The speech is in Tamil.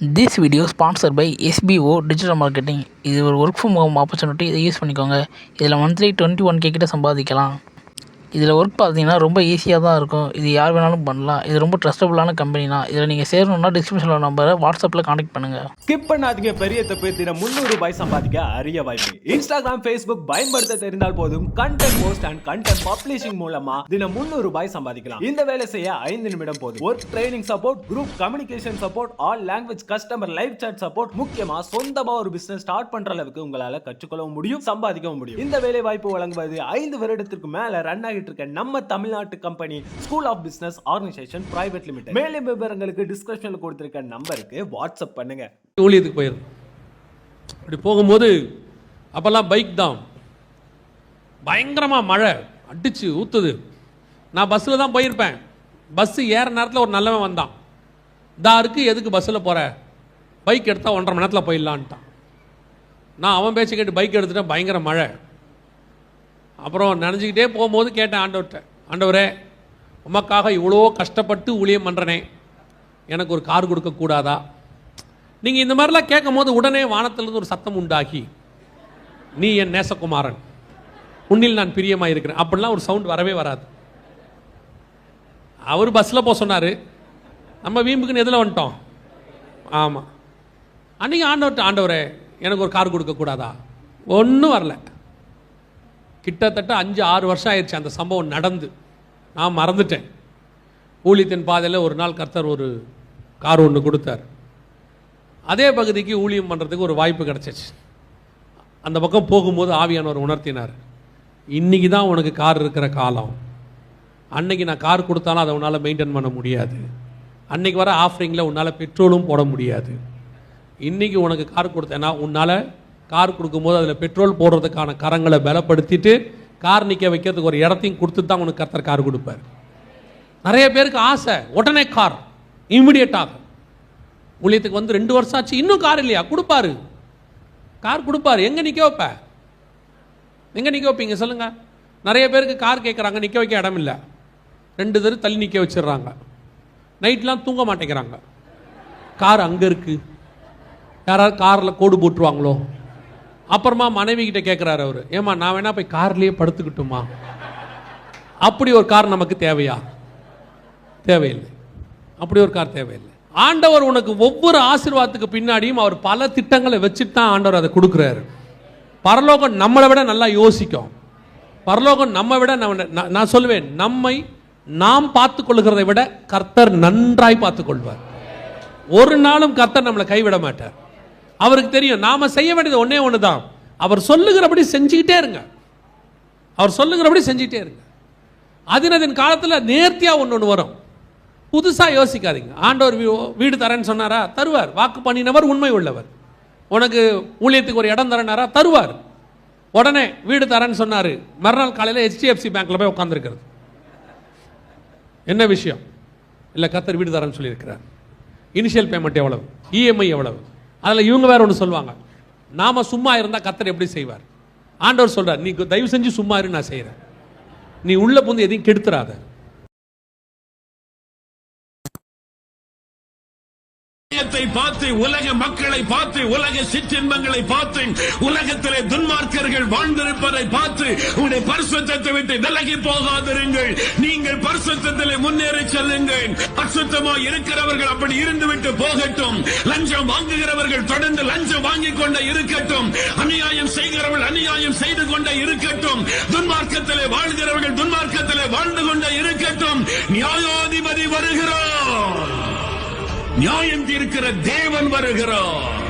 This video sponsored by SBO Digital Marketing. இது ஒரு ஒர்க் ஃப்ரம் ஹோம் ஆப்பர்ச்சுனிட்டி. இதை யூஸ் பண்ணிக்கோங்க. இதில் மந்த்லி 21K கிட்ட சம்பாதிக்கலாம். இதில் ஒர்க் பார்த்தீங்கன்னா ரொம்ப ஈஸியாக தான் இருக்கும். இது யார் வேணாலும் பண்ணலாம். இது ரொம்ப ட்ரஸ்டபுளான கம்பெனி தான். இதில் நீங்கள் சேரணும்னா டிஸ்கிரிப்ஷனில் நம்பரை வாட்ஸ்அப்பில் கான்டெக்ட் பண்ணுங்கள். ஸ்கிப் பண்ணாதீங்க. பெரிய தப்பு. தினம் ₹300 சம்பாதிக்க அரிய வாய்ப்பு. இன்ஸ்டாகிராம், ஃபேஸ்புக் பயன்படுத்த தெரிந்தால் போதும். Content post and content publishing மூலமா தினம் ₹300 சம்பாதிக்கலாம். இந்த வேலை செய்ய 5 நிமிடம் போதும். Work training support, group communication support, all language customer live chat support, முக்கியமா சொந்தமா ஒரு பிசினஸ் ஸ்டார்ட் பண்ற அளவுக்கு உங்களால கற்றுக்கொள்ளவும் முடியும், சம்பாதிக்கவும் முடியும். இந்த வேலை வாய்ப்பு வழங்குவது 5 வருடத்திற்கு மேல ரன் ஆகிட்டு இருக்க நம்ம தமிழ்நாட்டு company school of business organisation private limited. மேலும் விவரங்களுக்கு டிஸ்கிரிப்ஷன்ல கொடுத்திருக்க நம்பருக்கு வாட்ஸ்அப் பண்ணுங்க. ஊழியத்துக்கு போயிரு. அப்படி போகும்போது அப்பெல்லாம் பைக் தான், பயங்கரமா மழை அடிச்சு ஊத்துது. நான் பஸ்ஸில் தான் போயிருப்பேன். பஸ் ஏற நேரத்தில் ஒரு நல்லவன் வந்தான். இருக்கு எதுக்கு பஸ்ஸில் போற, பைக் எடுத்தால் 1.5 மணி நேரத்தில் போயிடலான்ட்டான். நான் அவன் பேச்சு கேட்டு பைக் எடுத்துட்டேன். பயங்கர மழை. அப்புறம் நினச்சிக்கிட்டே போகும்போது கேட்டேன் ஆண்டவர்கிட்ட, ஆண்டவரே உமக்காக இவ்வளோ கஷ்டப்பட்டு ஊழியம் பண்ணுறனே, எனக்கு ஒரு கார் கொடுக்கக்கூடாதா? நீங்கள் இந்த மாதிரிலாம் கேட்கும் போது உடனே வானத்திலிருந்து ஒரு சத்தம் உண்டாகி, நீ என் நேசகுமாரன், உன்னில் நான் பிரியமாக இருக்கிறேன், அப்படிலாம் ஒரு சவுண்ட் வரவே வராது. அவர் பஸ்ஸில் போக சொன்னார், நம்ம வீம்புக்குன்னு எதில் வந்துட்டோம். ஆமாம். அன்றைக்கி ஆண்டவர்கிட்ட, ஆண்டவரே எனக்கு ஒரு கார் கொடுக்கக்கூடாதா? ஒன்றும் வரல. கிட்டத்தட்ட 5-6 வருஷம் ஆயிடுச்சு அந்த சம்பவம் நடந்து. நான் மறந்துட்டேன். ஊழியத்தின் பாதையில் ஒரு நாள் கர்த்தர் ஒரு கார் ஒன்று கொடுத்தார். அதே பகுதிக்கு ஊழியம் பண்ணுறதுக்கு ஒரு வாய்ப்பு கிடச்சிச்சு. அந்த பக்கம் போகும்போது ஆவியானவர் உணர்த்தினார், இன்றைக்கி தான் உனக்கு கார் இருக்கிற காலம். அன்னைக்கு நான் கார் கொடுத்தாலும் அதை உன்னால் மெயின்டைன் பண்ண முடியாது. அன்னைக்கு வர ஆஃபரிங்கில் உன்னால் பெட்ரோலும் போட முடியாது. இன்றைக்கி உனக்கு கார் கொடுத்தேன்னா உன்னால் கார் கொடுக்கும்போது அதில் பெட்ரோல் போடுறதுக்கான கரங்களை பலப்படுத்திட்டு கார் நிற்க வைக்கிறதுக்கு ஒரு இடத்தையும் கொடுத்து தான் உனக்கு கர்த்தர் கார் கொடுப்பார். நிறைய பேருக்கு ஆசை உடனே கார், இம்மிடியட்டாக. ஊழியத்துக்கு வந்து 2 வருஷம் ஆச்சு, இன்னும் கார் இல்லையா? கொடுப்பாரு, கார் கொடுப்பாரு. எங்கே நிற்க வைப்ப? எங்கே நிற்க வைப்பீங்க சொல்லுங்க? நிறைய பேருக்கு கார் கேட்குறாங்க, நிற்க வைக்க இடம் இல்லை. 2 தெரு தள்ளி நிற்க வச்சிடுறாங்க. நைட்லாம் தூங்க மாட்டேங்கிறாங்க. கார் அங்கே இருக்குது. யாராவது காரில் கோடு போட்டுருவாங்களோ? அப்புறமா மனைவி கிட்ட கேட்குறாரு அவர், ஏமா நான் வேணா போய் கார்லேயே படுத்துக்கிட்டுமா? அப்படி ஒரு கார் நமக்கு தேவையா? தேவையில்லை. அப்படி ஒரு கார் தேவையில்லை. ஆண்டவர் உனக்கு ஒவ்வொரு ஆசீர்வாதத்துக்கு பின்னாடியும் அவர் பல திட்டங்களை வச்சுட்டு தான் ஆண்டவர் அதை கொடுக்குறாரு. பரலோகம் நம்மளை விட நல்லா யோசிக்கும். பரலோகம் நம்ம விட நான் சொல்லுவேன், நம்மை நாம் பார்த்து கொள்ளுகிறதை விட கர்த்தர் நன்றாய் பார்த்து கொள்வார். ஒரு நாளும் கர்த்தர் நம்மளை கைவிட மாட்டார். அவருக்கு தெரியும் நாம செய்ய வேண்டியது ஒன்னே ஒன்று தான். அவர் சொல்லுகிறபடி செஞ்சுக்கிட்டே இருங்க. அவர் சொல்லுகிறபடி செஞ்சுக்கிட்டே இருங்க. அதினதின் காலத்தில் நேர்த்தியாக ஒன்று வரும். புதுசாக யோசிக்காதீங்க. ஆண்டவர் வீடு தரேன்னு சொன்னாரா? தருவார். வாக்கு பண்ணினவர் உண்மை உள்ளவர். உனக்கு ஊழியத்துக்கு ஒரு இடம் தரனாரா? தருவார். உடனே வீடு தரேன்னு சொன்னார், மறுநாள் காலையில் HDFC பேங்க்ல போய் உட்காந்துருக்கிறது. என்ன விஷயம்? இல்லை, கர்த்தர் வீடு தரேன்னு சொல்லியிருக்கிறார். இனிஷியல் பேமெண்ட் எவ்வளவு, EMI எவ்வளவு, அதில் இவங்க வேற ஒன்று சொல்லுவாங்க. நாம சும்மா இருந்தால் கர்த்தர் எப்படி செய்வார்? ஆண்டவர் சொல்றார், நீ தயவு செஞ்சு சும்மா இரு, நான் செய்கிறேன். நீ உள்ள புந்து எதையும் கெடுத்துறாத. பார்த்து, உலக மக்களை பார்த்து, உலக சிற்றின்பங்களை பார்த்து, உலகத்திலே துன்மார்க்கர்கள் வாழ்ந்திருப்பதை பார்த்து உங்களுடைய பரிசுத்தத்தை விட்டு விலகி போகாதிருங்கள். நீங்கள் பரிசுத்தத்திலே முன்னேறி செல்லுங்கள். பரிசுத்தமாக இருக்கிறவர்கள் அப்படி இருந்துவிட்டு போகட்டும். லஞ்சம் வாங்குகிறவர்கள் தொடர்ந்து லஞ்சம் வாங்கிக் கொண்டே இருக்கட்டும். அநியாயம் செய்கிறவர்கள் அநியாயம் செய்து கொண்டே இருக்கட்டும். துன்மார்க்கத்திலே வாழ்கிறவர்கள் துன்மார்க்கத்திலே வாழ்ந்து கொண்டே இருக்கட்டும். நியாயாதிபதி வருகிறார். நியாயம் தீர்க்கிற தேவன் வருகிறார்.